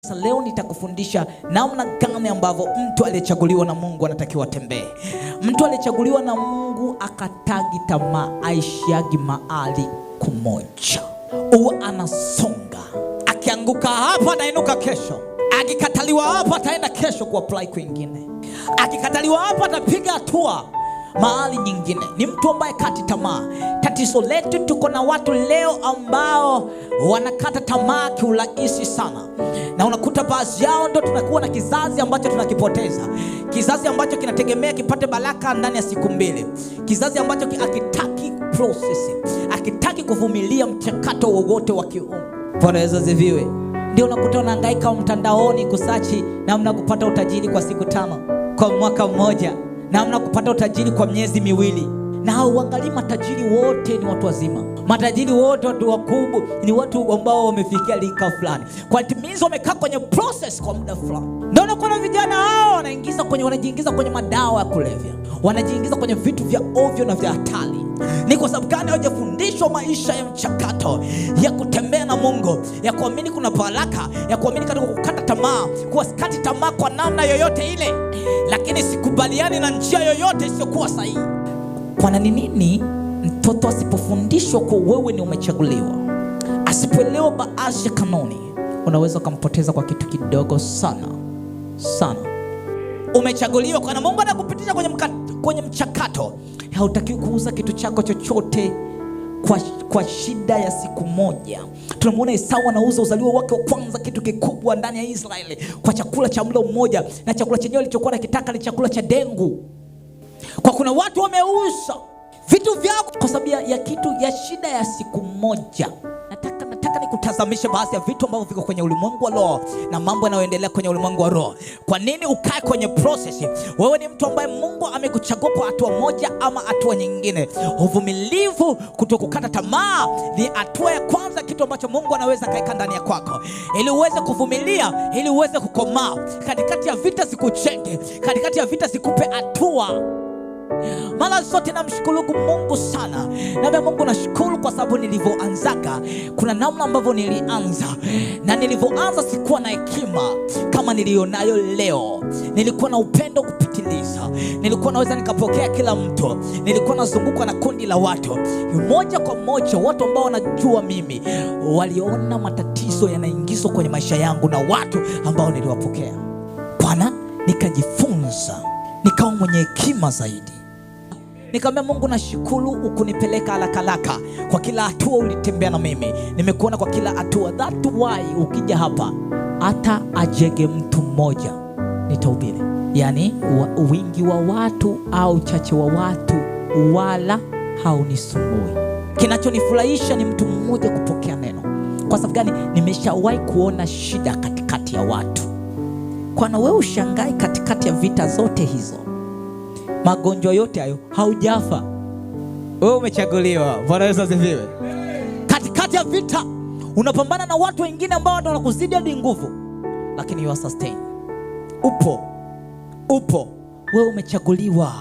Sasa leo nitakufundisha namna gani ambavyo mtu aliyechaguliwa na Mungu anatakiwa atembee. Mtu aliyechaguliwa na Mungu akatagi tamaa, aishiagi mahali kumoja. Huwa anasonga. Akianguka hapa atainuka kesho. Akikataliwa hapa ataenda kesho kuapply kwingine. Akikataliwa hapa atapiga hatua mahali nyingine. Ni mtu ambaye kati tamaa. Tatizo letu, tuko na watu leo ambao wanakata tamaa kiurahisi sana, na unakuta baadhi yao ndio tunakuwa na kizazi ambacho tunakipoteza, kizazi ambacho kinategemea kipate baraka ndani ya siku mbili, kizazi ambacho akitaki process, akitaki kuvumilia mchakato wowote wa kiungu. Bwana Yesu asifiwe. Ndio unakuta unahangaika mtandaoni kusachi namna kupata utajiri kwa siku 5, kwa mwaka mmoja, namna kupata utajiri kwa miezi 2. Na uangalie matajiri wote ni watu wazima. Matajiri wote watu wakubwa ni watu ambao wamefikia lika fulani. Kwa timizo wamekaa kwenye process kwa muda fulani. Ndio unakuwa vijana hao wanajiingiza kwenye madawa ya kulevya. Wanajiingiza kwenye vitu vya ovyo na vya hatari. Ni kwa sababu gani hawajafundishwa maisha ya mchakato ya kutembea na Mungu, ya kuamini kuna baraka, ya kuamini katika kukata tamaa, kusikati tamaa kwa namna yoyote ile, lakini sikubaliani na njia yoyote isiyokuwa sahihi. Kwa nini mtoto asipofundishwa kwa wewe ni umechaguliwa, asipoelewa baadhi ya kanuni, unaweza kumpoteza kwa kitu kidogo sana sana. Umechaguliwa kwa Mungu, anakupitisha kwenye mchakato. Hautakiwi kuuza kitu chako chochote kwa shida ya siku moja. Tunamuona Esau anauza uzaliwa wake wa kwanza, kitu kikubwa ndani ya Israeli, kwa chakula cha mlo mmoja, na chakula chenyewe alichokuwa nakitaka ni chakula cha dengu. Kwa kuna watu wameuza vitu vyao kwa sababu ya kitu ya shida ya siku moja. Nataka nikutazamisha baadhi ya vitu ambavyo viko kwenye ulimwengu wa roho na mambo yanayoendelea kwenye ulimwengu wa roho. Kwa nini ukae kwenye process? Wewe ni mtu ambaye Mungu amekuchagua kwa hatua moja ama hatua nyingine. Uvumilivu, kutokukata tamaa ni hatua ya kwanza, kitu ambacho Mungu anaweza kaeka ndani ya kwako ili uweze kuvumilia, ili uweze kukomaa katikati ya vita, zikuchenge katikati ya vita, zikupe hatua. Mara zote namshukuru Mungu sana. Na Mungu nashukuru kwa sababu nilivyoanzaga, kuna namna ambavyo nilianza, na nilivyoanza sikuwa na hekima kama nilionayo leo. Nilikuwa na upendo kupitiliza. Nilikuwa naweza nikapokea kila mtu. Nilikuwa nazungukwa na kundi la watu moja kwa moja, watu ambao wanajua mimi, waliona matatizo yanaingizwa kwenye maisha yangu na watu ambao niliwapokea. Bwana, nikajifunza, nikawa mwenye hekima zaidi. Nikamwambia Mungu, nashukuru ukunipeleka haraka kwa kila hatua ulitembea na mimi. Nimekuona kwa kila hatua. That why ukija hapa hata ajege mtu mmoja nitahubiri. Yaani wingi wa watu au chache wa watu wala haunisumbui. Kinachonifurahisha ni mtu mmoja kupokea neno. Kwa sababu gani? Nimeshawahi kuona shida katikati ya watu. Kwa na wewe ushangai katikati ya vita zote hizo, magonjwa yote hayo, haujafa. Wewe umechaguliwa. Bwana Yesu asifiwe. Katikati ya vita unapambana na watu wengine ambao wanakuzidi hadi nguvu, lakini you are sustained. Upo. Wewe umechaguliwa.